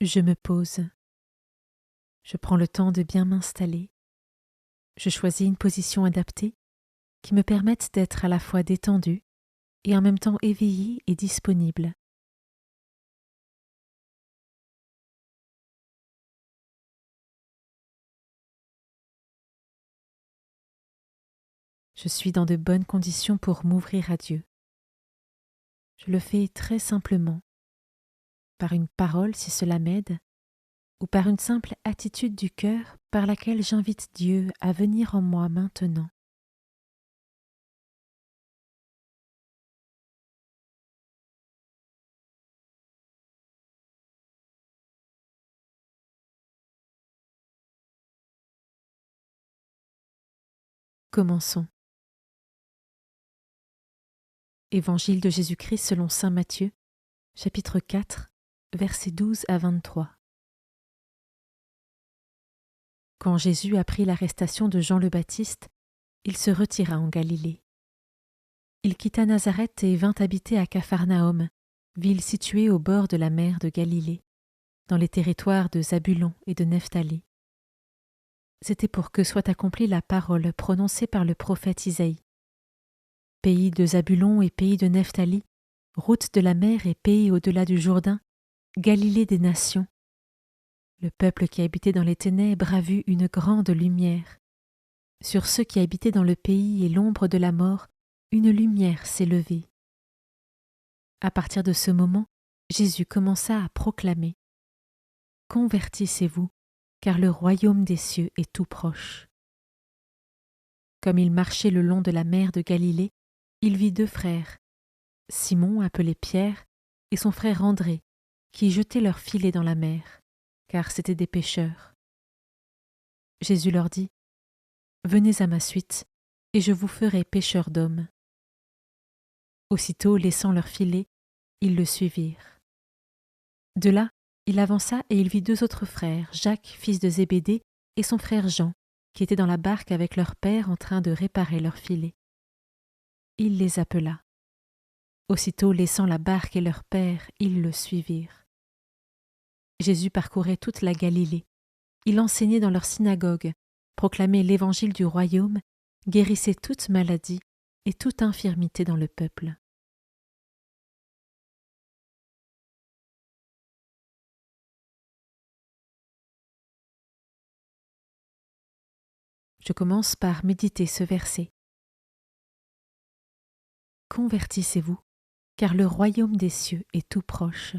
Je me pose. Je prends le temps de bien m'installer. Je choisis une position adaptée qui me permette d'être à la fois détendue et en même temps éveillée et disponible. Je suis dans de bonnes conditions pour m'ouvrir à Dieu. Je le fais très simplement, par une parole si cela m'aide, ou par une simple attitude du cœur par laquelle j'invite Dieu à venir en moi maintenant. Commençons. Évangile de Jésus-Christ selon saint Matthieu, chapitre 4, versets 12 à 23. Quand Jésus apprit l'arrestation de Jean le Baptiste, il se retira en Galilée. Il quitta Nazareth et vint habiter à Capharnaüm, ville située au bord de la mer de Galilée, dans les territoires de Zabulon et de Nephtali. C'était pour que soit accomplie la parole prononcée par le prophète Isaïe. Pays de Zabulon et pays de Nephtali, route de la mer et pays au-delà du Jourdain, Galilée des nations. Le peuple qui habitait dans les ténèbres a vu une grande lumière. Sur ceux qui habitaient dans le pays et l'ombre de la mort, une lumière s'est levée. À partir de ce moment, Jésus commença à proclamer « Convertissez-vous, car le royaume des cieux est tout proche. » Comme il marchait le long de la mer de Galilée, il vit deux frères, Simon appelé Pierre et son frère André, qui jetaient leurs filets dans la mer, car c'étaient des pêcheurs. Jésus leur dit « Venez à ma suite, et je vous ferai pêcheurs d'hommes. » Aussitôt, laissant leurs filets, ils le suivirent. De là, il avança et il vit deux autres frères, Jacques, fils de Zébédée, et son frère Jean, qui étaient dans la barque avec leur père en train de réparer leurs filets. Il les appela. Aussitôt, laissant la barque et leur père, ils le suivirent. Jésus parcourait toute la Galilée. Il enseignait dans leurs synagogues, proclamait l'évangile du royaume, guérissait toute maladie et toute infirmité dans le peuple. Je commence par méditer ce verset. Convertissez-vous, car le royaume des cieux est tout proche.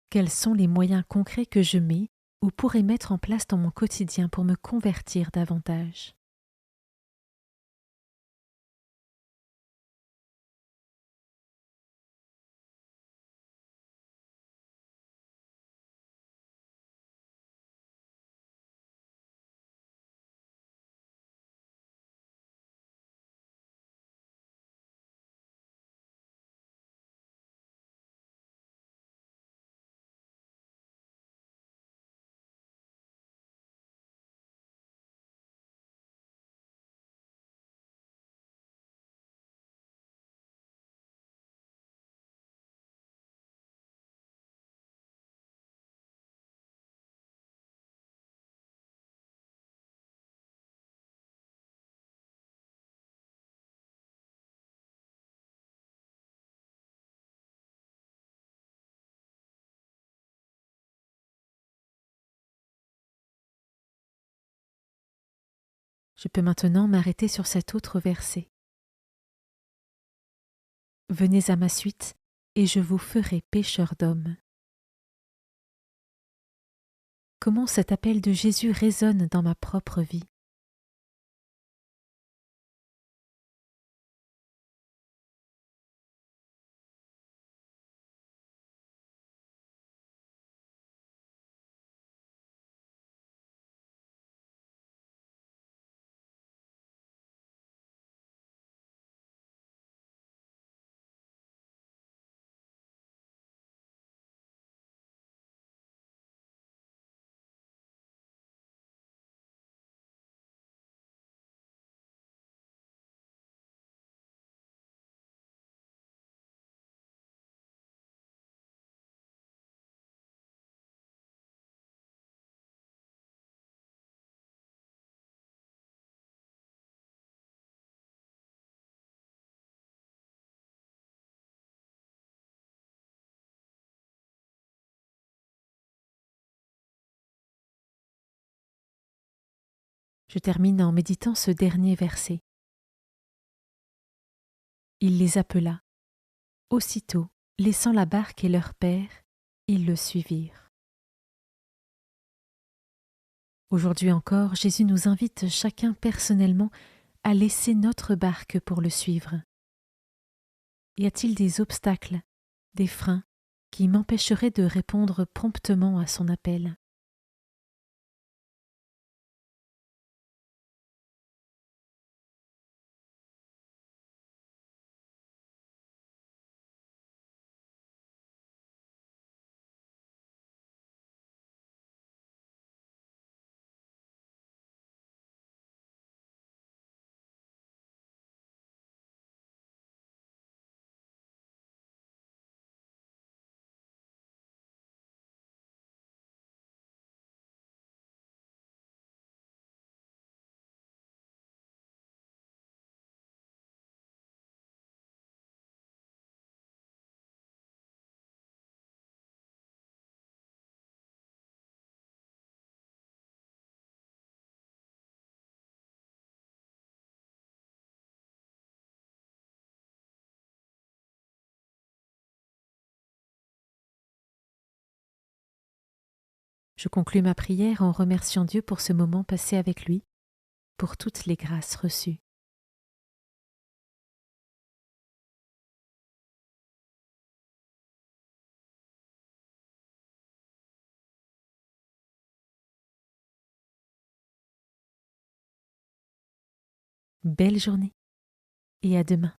Quels sont les moyens concrets que je mets ou pourrais mettre en place dans mon quotidien pour me convertir davantage? Je peux maintenant m'arrêter sur cet autre verset. Venez à ma suite, et je vous ferai pêcheurs d'hommes. Comment cet appel de Jésus résonne dans ma propre vie? Je termine en méditant ce dernier verset. Il les appela. Aussitôt, laissant la barque et leur père, ils le suivirent. Aujourd'hui encore, Jésus nous invite chacun personnellement à laisser notre barque pour le suivre. Y a-t-il des obstacles, des freins qui m'empêcheraient de répondre promptement à son appel ? Je conclus ma prière en remerciant Dieu pour ce moment passé avec lui, pour toutes les grâces reçues. Belle journée et à demain.